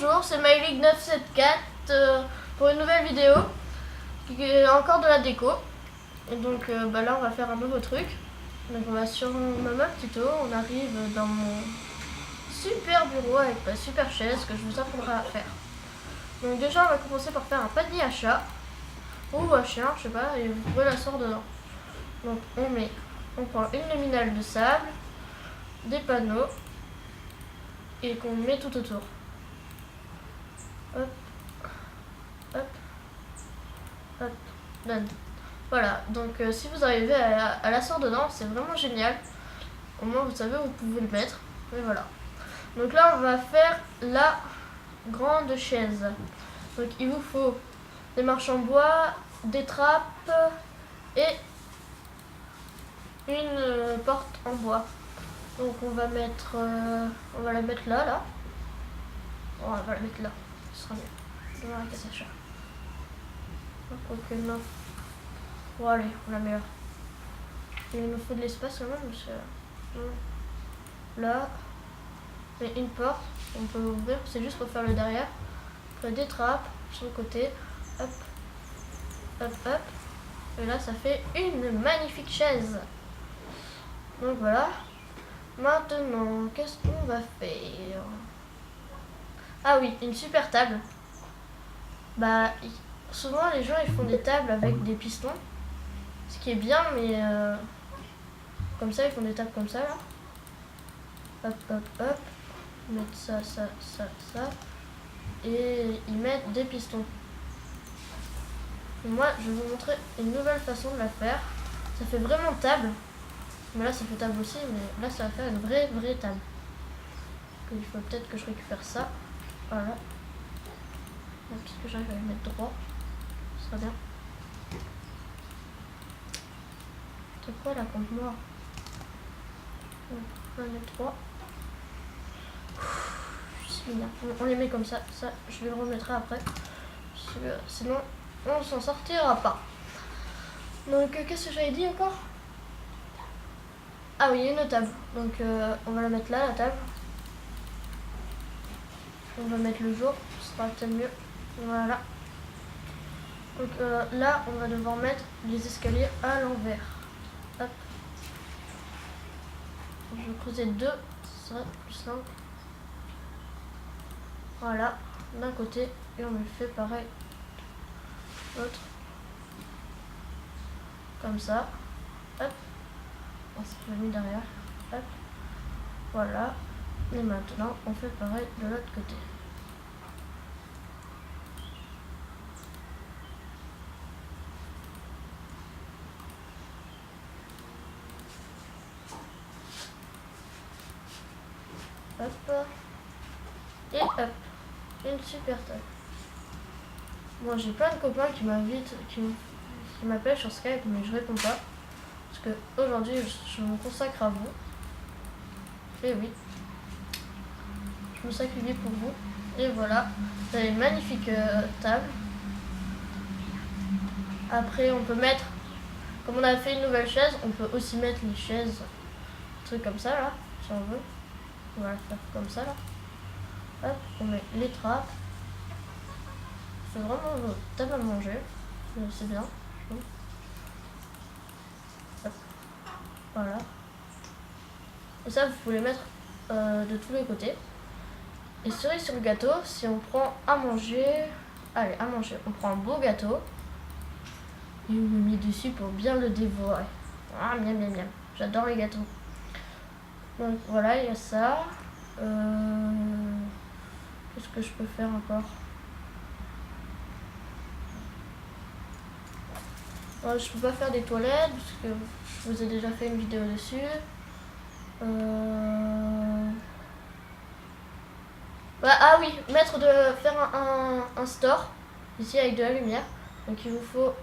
bonjour, c'est MyLeague974 pour une nouvelle vidéo qui est encore de la déco. Et donc là on va faire un nouveau truc. Donc on va sur ma map tuto, on arrive dans mon super bureau avec ma super chaise que je vous apprendrai à faire. Donc déjà on va commencer par faire un panier à chat ou à chien, je sais pas, et vous pouvez l'asseoir dedans. Donc on prend une luminale de sable, des panneaux et qu'on met tout autour. Hop, hop, hop, done. Voilà, donc si vous arrivez à l'asseoir dedans, c'est vraiment génial. Au moins vous savez où vous pouvez le mettre. Et voilà. Donc là on va faire la grande chaise. Donc il vous faut des marches en bois, des trappes et une porte en bois. Donc on va mettre, on va la mettre là. Oh, on va la mettre là, ce sera mieux. Devant la caisse à chat. Ok, non. Bon allez, on la met là. Il nous faut de l'espace quand même, parce que là, et une porte, on peut ouvrir, c'est juste pour faire le derrière. Après des trappes sur le côté, hop, hop, hop. Et là ça fait une magnifique chaise. Donc voilà. Maintenant, qu'est-ce qu'on va faire? Ah oui, une super table. Bah, souvent les gens ils font des tables avec des pistons. Ce qui est bien, mais comme ça, ils font des tables comme ça là. Hop, hop, hop. Ils mettent ça. Et ils mettent des pistons. Et moi, je vais vous montrer une nouvelle façon de la faire. Ça fait vraiment table. Mais là, ça fait table aussi, mais là, ça va faire une vraie table. Il faut peut-être que je récupère ça. Voilà. Parce que j'arrive à le mettre droit. Ce sera bien. C'est quoi là contre moi? On va mettre 3. On les met comme ça. Ça, je les remettrai après. Sinon, on s'en sortira pas. Donc, qu'est-ce que j'avais dit encore? Ah oui, une table. Donc, on va la mettre là, la table. On va mettre le jour. Ce sera peut-être mieux. Voilà. Donc, là, on va devoir mettre les escaliers à l'envers. Hop. Je vais creuser 2. Ce serait plus simple. Voilà, d'un côté, et on le fait pareil, l'autre, comme ça, hop, on s'est mis derrière, hop, voilà, et maintenant on fait pareil de l'autre côté. Hop, et hop. Une super table. Bon, j'ai plein de copains qui m'invitent, qui m'appellent sur Skype, mais je réponds pas. Parce que aujourd'hui, je me consacre à vous. Et oui. Je me sacrifie pour vous. Et voilà. Vous avez une magnifique table. Après, on peut mettre, comme on a fait une nouvelle chaise, on peut aussi mettre les chaises, trucs comme ça là, si on veut. On va la faire comme ça là. Hop, on met les trappes. C'est vraiment une table à manger. C'est bien, je trouve. Hop. Voilà. Et ça, vous pouvez mettre de tous les côtés. Et cerise sur le gâteau, si on prend à manger... Allez, à manger. On prend un beau gâteau. Et on le met dessus pour bien le dévorer. Ah, miam. J'adore les gâteaux. Donc voilà, il y a ça. Qu'est-ce que je peux faire encore? Je peux pas faire des toilettes parce que je vous ai déjà fait une vidéo dessus. Ah oui, faire un store ici avec de la lumière. Donc il vous faut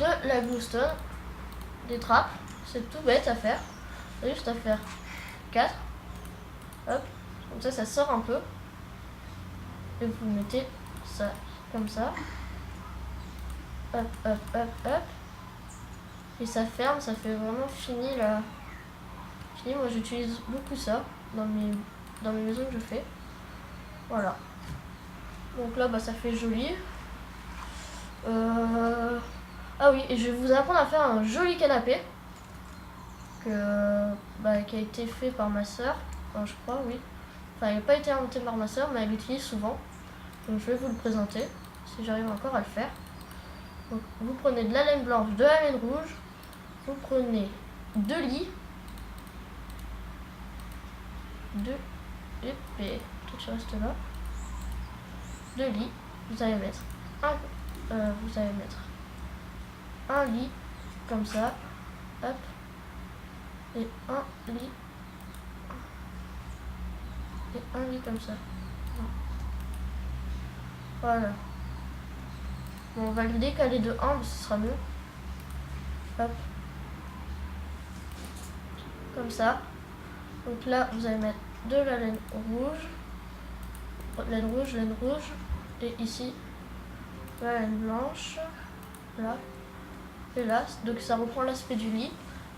de la bluestone, des trappes. C'est tout bête à faire. C'est juste à faire 4. Hop, comme ça sort un peu. Et vous mettez ça comme ça. Hop. Et ça ferme, ça fait vraiment fini là. Fini, moi j'utilise beaucoup ça dans mes maisons que je fais. Voilà. Donc là, bah, ça fait joli. Ah oui, et je vais vous apprendre à faire un joli canapé qui a été fait par ma soeur. Enfin, je crois, oui. Enfin, il n'a pas été inventé par ma soeur, mais elle l'utilise souvent. Donc je vais vous le présenter, si j'arrive encore à le faire. Donc, vous prenez de la laine blanche, de la laine rouge. Vous prenez 2 lits. 2 épées. Toi, tu restes là. 2 lits. Vous allez mettre un lit comme ça. Hop. Et un lit. Et un lit comme ça. Voilà. Bon, on va le décaler de 1, mais ce sera mieux. Hop. Comme ça. Donc là, vous allez mettre de la laine rouge. Laine rouge. Et ici, la laine blanche. Là. Et là. Donc ça reprend l'aspect du lit.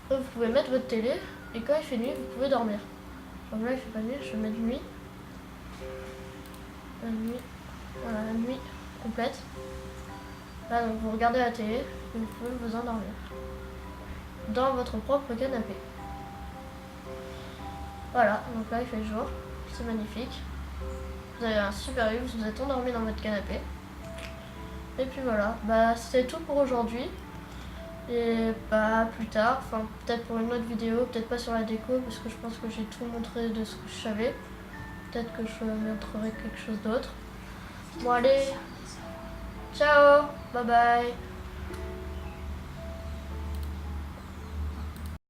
Là, vous pouvez mettre votre télé. Et quand il fait nuit, vous pouvez dormir. Donc là, il fait pas nuit, je vais mettre nuit. La nuit. Voilà, la nuit complète. Là, donc vous regardez la télé et vous pouvez vous endormir dans votre propre canapé. Voilà, donc là il fait jour, c'est magnifique. Vous avez un super vue, vous êtes endormi dans votre canapé. Et puis voilà, bah c'est tout pour aujourd'hui. Et bah plus tard, enfin peut-être pour une autre vidéo, peut-être pas sur la déco parce que je pense que j'ai tout montré de ce que je savais. Peut-être que je montrerai quelque chose d'autre. Bon allez, ciao, bye bye.